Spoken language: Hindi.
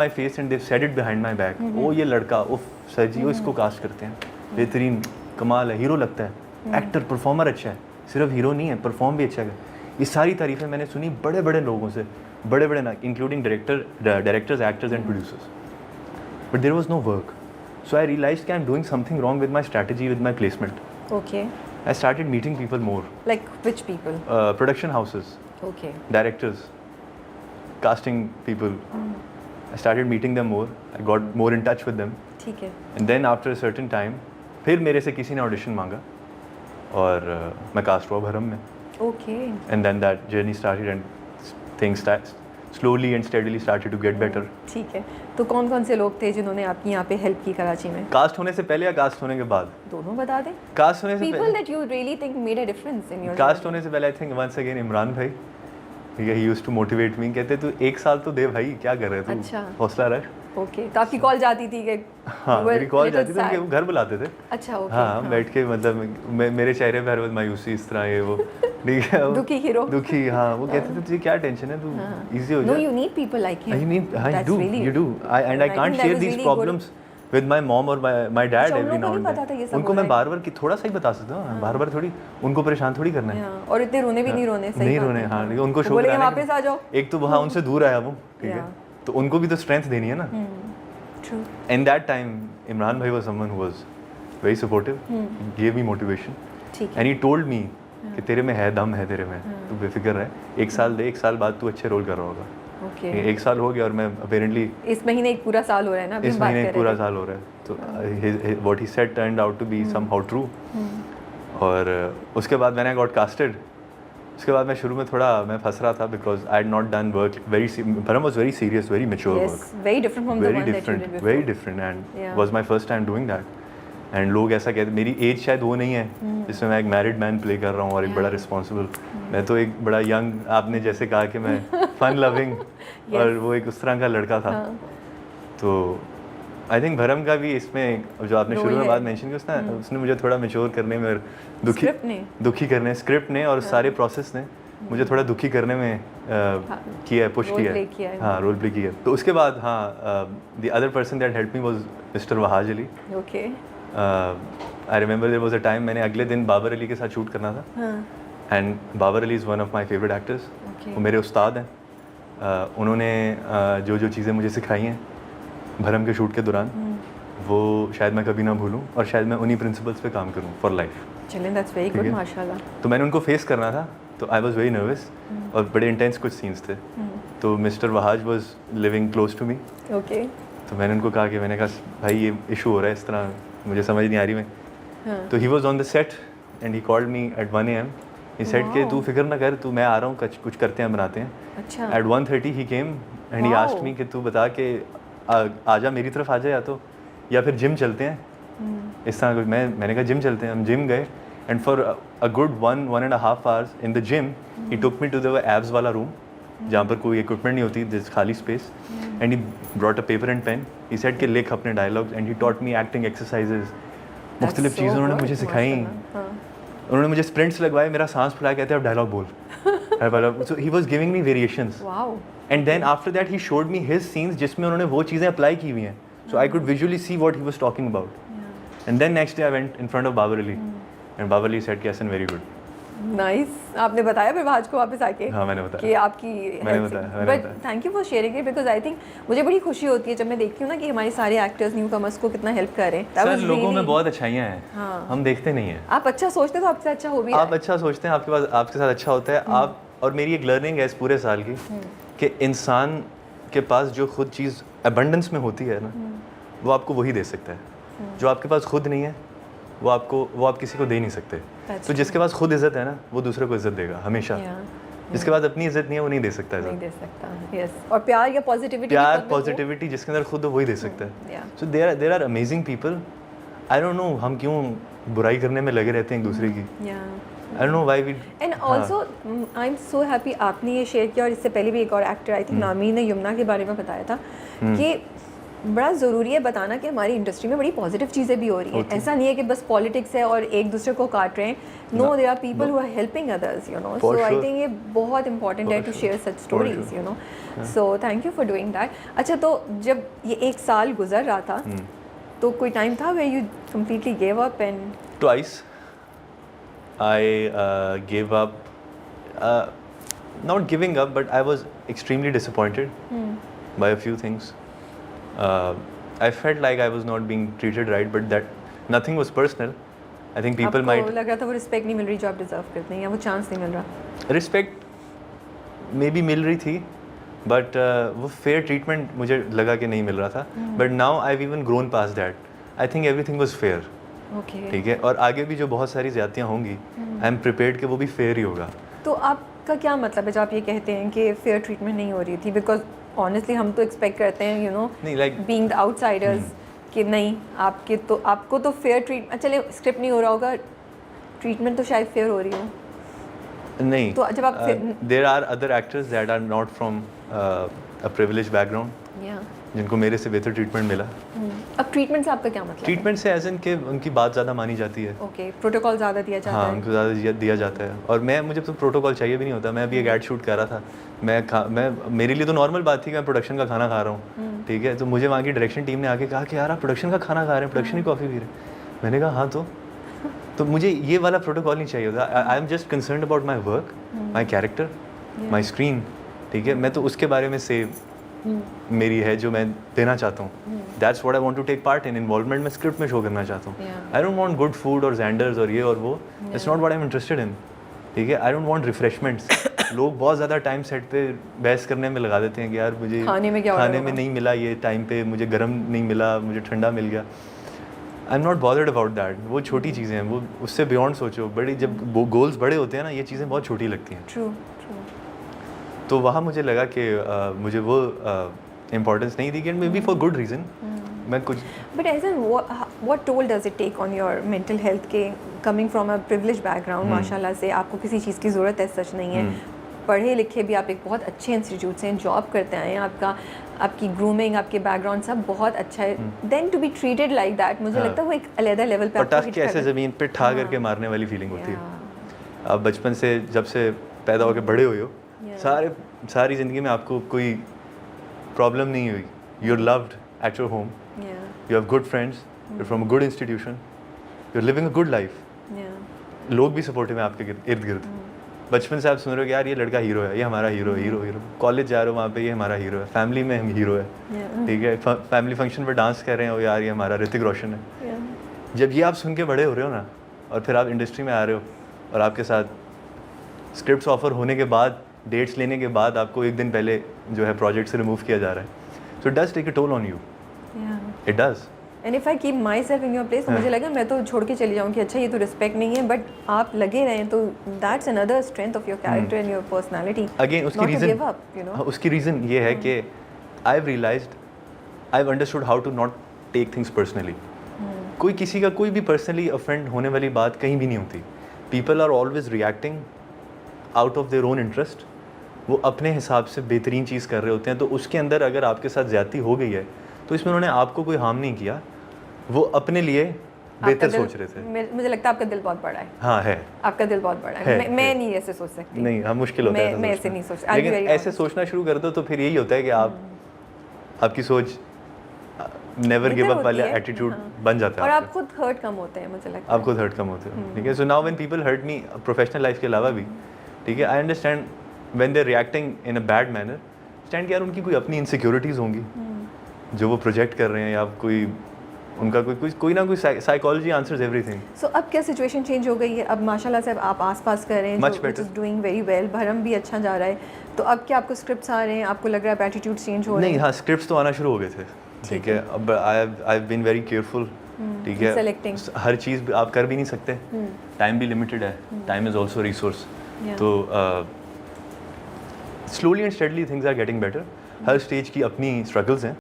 My face and they said it behind my back, ओ ये लड़का, उफ सर जी वो इसको कास्ट करते हैं, बेहतरीन, कमाल है, हीरो लगता है, एक्टर परफॉर्मर अच्छा है, सिर्फ हीरो नहीं है, परफॉर्म भी अच्छा है। ये सारी तारीफ़ें मैंने सुनी बड़े बड़े लोगों से, बड़े बड़े ना, including directors, actors and producers, but there was no work. So I realized कि I am doing something wrong with my strategy, with my placement. Okay. I started meeting people more. Like which people? Production houses, Okay. directors, casting people. I started meeting them more. I got more in touch with them. ठीक है. And then after a certain time, फिर मेरे से किसी ने ऑडिशन मांगा और मैं कास्ट हुआ भरम में. Okay. And then that journey started and things slowly and steadily started to get better. ठीक है. तो कौन-कौन से लोग थे जिन्होंने आपकी यहाँ पे हेल्प की कराची में? कास्ट होने से पहले या कास्ट होने के बाद? दोनों बता दें. कास्ट होने से People पहले. that you really think made a difference in your. Cast होने से पहले I think once again Imran bhai, he used to motivate me, कहते तू एक साल तो दे भाई, क्या कर रहे तू, अच्छा. हौसला रख. ओके. तो आपकी कॉल जाती थी कि? हाँ मेरी कॉल जाती थी, उनके घर बुलाते थे. अच्छा. ओके. हाँ बैठ के, मतलब मेरे चेहरे पे हर वक्त मायूसी, इस तरह ये वो, ठीक है, दुखी हीरो, दुखी. हाँ वो कहते थे तुझे क्या टेंशन है, तू इजी हो जा. No you need people like him. You do. And I can't share these problems with my mom or my dad every now and then. उनको मैं बार-बार कि थोड़ा सा ही बता सकता हूँ, बार-बार थोड़ी उनको परेशान थोड़ी करना है. और इतने रोने भी नहीं रोने. नहीं रोने. हाँ उनको शो बोले वापस आ जाओ. एक तो वहाँ उनसे दूर आया वो, ठीक है, तो उनको भी तो स्ट्रेंथ देनी है ना. True. In that time, Imran bhai was someone who was very supportive, gave me motivation, and he told me कि तेरे में है दम, है तेरे में, तू बेफिक्र रह, एक साल दे, एक साल बाद तू अच्छे रोल कर रहा होगा. Okay. एक साल हो गया और मैं अपेरेंटली इस महीने एक पूरा साल हो रहा है ना, अभी इस महीने एक पूरा साल हो रहा है, तो what he said turned out to be somehow true. और उसके बाद मैंने got casted. उसके बाद मैं शुरू में थोड़ा मैं फंस रहा था because I had not done work very. Bharam was very serious, very mature work. Yes, very different from the one that you did before. Very different, and was my first time doing that. And लोग ऐसा कहते, मेरी एज शायद वो नहीं है जिसमें मैं एक मैरिड मैन प्ले कर रहा हूँ और एक बड़ा रिस्पॉन्सिबल. मैं तो एक बड़ा यंग, आपने जैसे कहा कि मैं फन लविंग और वो एक उस तरह का लड़का था. तो आई थिंक भरम का भी इसमें, जो आपने शुरू में बात मेंशन की, उसने मुझे थोड़ा मैच्योर करने में और दुखी करने, स्क्रिप्ट ने और सारे प्रोसेस ने मुझे थोड़ा दुखी करने में किया है, पुश किया है. हाँ रोल प्ले किया. तो उसके बाद हाँ the other person that help me was mister Wahaj Ali. Okay. I remember there was a time, मैंने अगले दिन बाबर अली के साथ शूट करना था. And Babar Ali is one of my favourite actors. वो मेरे उस्ताद हैं. उन्होंने जो जो चीज़ें मुझे सिखाई हैं भरम के शूट के दौरान, वो शायद मैं कभी ना भूलूं और शायद मैं उन्हीं प्रिंसिपल्स पे काम करूं फॉर लाइफ. चलें, दैट्स वेरी गुड, माशाल्लाह. तो मैंने उनको फेस करना था, तो आई वाज वेरी नर्वस और बड़े इंटेंस कुछ सीन्स थे. तो mister Wahaj was living close to me. Okay. तो मैंने उनको कहा कि मैंने कहा भाई ये इशू हो रहा है इस तरह, मुझे समझ नहीं आ रही मैं. तो he was on the set and he called me at 1 AM. He said कि तू फिक्र ना कर, तू, मैं आ रहा हूँ, कुछ करते हैं, बनाते हैं. अच्छा. एट 1:30 ही came and he asked me कि तू बता के आजा मेरी तरफ, आ जा या फिर जिम चलते हैं. इस तरह मैंने कहा जिम चलते हैं. हम जिम गए and for a good 1.5 hours in the gym he took me to the abs वाला रूम जहाँ पर कोई इक्विपमेंट नहीं होती, दिस खाली space, and he brought a paper and pen. He said कि लिख अपने dialogues and he taught me acting exercises. मुख्तलिफ चीज़ें उन्होंने मुझे सिखाई. उन्होंने मुझे स्प्रिंट्स लगवाए, मेरा सांस फुलाया, कहते अब डायलॉग बोल. So he was giving me variations. And then after that he showed me his scenes जिसमें उन्होंने वो चीज़ें अप्लाई की हुई हैं. So I could visually see what he was talking about. And then next day I went in front of Babar Ali and Babar Ali said कि हसन वेरी गुड. नाइस. आपने बताया फिर वहाज को वापस आके? हाँ मैंने बताया कि आपकी, मैंने बताया. But thank you for sharing it, because I think मुझे बड़ी खुशी होती है जब मैं देखती हूँ ना कि हमारे सारे एक्टर्स न्यू कमर्स को कितना हेल्प कर रहे हैं. सर लोगों में बहुत अच्छाइयाँ हैं. हाँ. हम देखते नहीं हैं. आप अच्छा सोचते तो आपसे अच्छा हो भी. आप अच्छा सोचते हैं, आपके पास, आपके साथ अच्छा होता है. आप, और मेरी एक लर्निंग है इस पूरे साल की कि इंसान के पास जो खुद चीज़ अबंडेंस में होती है ना, वो आपको वही दे सकता है. जो आपके पास खुद नहीं है वो आप किसी को दे नहीं सकते. तो जिसके पास खुद इज़्ज़त है ना, वो दूसरे को इज़्ज़त देगा हमेशा. जिसके पास अपनी इज़्ज़त नहीं है वो नहीं दे सकता है. नहीं दे सकता. यस. और प्यार या पॉजिटिविटी जिसके अंदर खुद हो वही दे सकता है. So there are amazing people. I don't know हम क्यों बुराई करने में लगे रहते हैं एक दूसरे की. I don't know why we. And also, I'm so happy आपने ये शेयर किया. और इससे पहले भी एक और एक्टर, आई थिंक नामी ने यमुना के बारे में बताया था कि बड़ा ज़रूरी है बताना कि हमारी इंडस्ट्री में बड़ी पॉजिटिव चीज़ें भी हो रही हैं। ऐसा नहीं है कि बस पॉलिटिक्स है और एक दूसरे को काट रहे हैं। No, there are people who are helping others, you know. So I think ये बहुत इंपॉर्टेंट है to share such stories, you know. So thank you for doing that. अच्छा, तो जब ये 1 साल गुजर रहा था तो कोई टाइम था where you completely give up? And Twice I gave up, not giving up, but I was extremely disappointed by a few things. I felt like I was not being treated right, but that nothing was personal. I think people might लग रहा था वो रिस्पेक्ट नहीं मिल रही जो आप डिजर्व करते हैं, या वो चांस नहीं मिल रहा? रिस्पेक्ट मे बी मिल रही थी, बट वो फेयर ट्रीटमेंट मुझे लगा कि नहीं मिल रहा था. But now I have even grown pass that. I think everything was fair. Okay, ठीक है, और आगे भी जो बहुत सारी ज़्यादतियाँ होंगी, आई एम प्रिपेयर्ड कि वो भी फेयर ही होगा. तो आपका क्या मतलब है जब आप ये कहते हैं कि फेयर ट्रीटमेंट नहीं हो रही थी? बिकॉज ऑनेस्टली हम तो एक्सपेक्ट करते हैं, यू नो, नहीं, like बीइंग द आउटसाइडर्स, कि नहीं आपको तो फेयर ट्रीटमेंट, चलिए स्क्रिप्ट नहीं हो रहा होगा, ट्रीटमेंट तो शायद फेयर हो रही हो. नहीं. तो जब आप there are other actors that are not from a privileged background, जिनको मेरे से बेहतर ट्रीटमेंट मिला. अब ट्रीटमेंट से आपका क्या मतलब? ट्रीटमेंट से एज इन के उनकी बात ज़्यादा मानी जाती है. ओके, प्रोटोकॉल ज़्यादा दिया जाता हाँ, है. उनको ज़्यादा दिया जाता है. और मुझे तो प्रोटोकॉल चाहिए भी नहीं होता. मैं अभी एक ऐड शूट कर रहा था. मेरे लिए तो नॉर्मल बात थी कि मैं प्रोडक्शन का खाना खा रहा हूँ. ठीक है, तो मुझे वहाँ की डायरेक्शन टीम ने आके कहा कि यार आप प्रोडक्शन का खाना खा रहे हैं, प्रोडक्शन की कॉफ़ी पी रहे हैं. मैंने कहा हाँ, तो मुझे ये वाला प्रोटोकॉल नहीं चाहिए होता. I am just concerned about my work, my character, my screen. ठीक है, मैं तो उसके बारे में से मेरी है जो मैं देना चाहता हूँ. That's what I want to take part in. Involvement मैं स्क्रिप्ट में शो करना चाहता हूँ. I don't want good food और जैंडर्स और ये और वो. It's not what I am interested in. ठीक है, आई डोंट वांट रिफ्रेशमेंट्स. लोग बहुत ज़्यादा टाइम सेट पे बहस करने में लगा देते हैं कि यार मुझे खाने में नहीं मिला ये टाइम पे, मुझे गर्म नहीं मिला, मुझे ठंडा मिल गया. I am not bothered about that. वो छोटी चीज़ें हैं, वो उससे बियॉन्ड सोचो. बड़ी जब गोल्स बड़े होते हैं ना, ये चीज़ें बहुत छोटी लगती हैं. ट्रू. तो वहाँ मुझे लगा कि मुझे वो इम्पोर्टेंस नहीं दी, maybe for good reason. मैं कुछ but as an what toll does it take on your mental health के coming from a privileged background? माशाल्लाह से आपको किसी चीज़ की ज़रूरत है सच नहीं है. पढ़े लिखे भी आप एक बहुत अच्छे इंस्टीट्यूट से जॉब करते आए हैं. आपकी ग्रूमिंग, आपके बैकग्राउंड सब बहुत अच्छा है. Then to be treated like that, मुझे लगता है वो एक अलग लेवल पे पटाख के ऐसे ज़मीन पे ठा करके मारने वाली फीलिंग होती है. आप बचपन से जब से पैदा होकर बड़े हुए हो, सारी ज़िंदगी में आपको कोई प्रॉब्लम नहीं हुई. You are loved at your home, you have good friends, you are from a good institution, you are living a good life. लोग भी सपोर्टिव हैं आपके इर्द गिर्द. बचपन से आप सुन रहे हो कि यार ये लड़का हीरो है, ये हमारा हीरो है, हीरो. कॉलेज जा रहे हो, वहाँ पे ये हमारा हीरो है. फैमिली में हम हीरो है. ठीक है, फैमिली फंक्शन पे डांस कर रहे हो, यार ये हमारा ऋतिक रोशन है. जब ये आप सुन के बड़े हो रहे हो ना, और फिर आप इंडस्ट्री में आ रहे हो, और आपके साथ स्क्रिप्ट्स ऑफर होने के बाद, डेट्स लेने के बाद आपको एक दिन पहले जो है प्रोजेक्ट से रिमूव किया जा रहा है. So it does take a toll on you. It does. And if I keep myself in your place, तो मुझे लगा मैं तो छोड़ के चली जाऊँ कि अच्छा ये तो रिस्पेक्ट नहीं है, बट आप लगे रहें तो that's another strength of your character and your personality. Again उसकी रीज़न ये है कि I have realised, I have understood how to not take things personally. कोई किसी का कोई भी पर्सनली ऑफेंड होने वाली बात कहीं भी नहीं होती. People are always reacting out of their own interest. वो अपने हिसाब से बेहतरीन चीज़ कर रहे होते हैं. तो उसके अंदर अगर आपके साथ ज़्यादती हो गई है, तो इसमें उन्होंने आपको कोई हार्म नहीं किया. वो अपने लिए बेहतर सोच रहे थे. मुझे लगता है आपका दिल बहुत बड़ा है. हाँ है. आपका दिल बहुत बड़ा है. मैं नहीं ऐसे सोच सकती. नहीं, हाँ, मुश्किल होता है. मैं ऐसे नहीं सोच. लेकिन ऐसे सोचना शुरू कर दो तो फिर यही होता है कि आपकी सोच नेवर गिव अप वाला एटीट्यूड बन जाता है. और आप खुद हर्ट कम होते हैं, मुझे लगता है. आप खुद हर्ट कम होते हो. ठीक है. So now when people hurt me professional life के अलावा भी, ठीक है, I understand when they are reacting in a bad manner. Stand कि यार उनकी कोई अपनी इनसिक्योरिटीज़ होंगी जो वो प्रोजेक्ट कर रहे हैं, या कोई उनका कोई ना कोई साइकोलॉजी आंसर्स एवरीथिंग. सो अब क्या सिचुएशन चेंज हो गई है? अब माशाल्लाह से आप आस-पास कर रहे हैं, much better, doing very well. भरम भी अच्छा जा रहा है. तो अब क्या आपको स्क्रिप्ट्स आ रहे हैं? आपको लग रहा है एटीट्यूड चेंज हो रहा है? नहीं, हाँ, स्क्रिप्ट्स तो आना शुरू हो गए थे. ठीक है. अब I have been very careful. ठीक है, सेलेक्टिंग. हर चीज़ आप कर भी नहीं सकते. टाइम भी लिमिटेड है. Time is also resource. तो slowly and steadily things are getting better. हर स्टेज की अपनी स्ट्रगल्स हैं.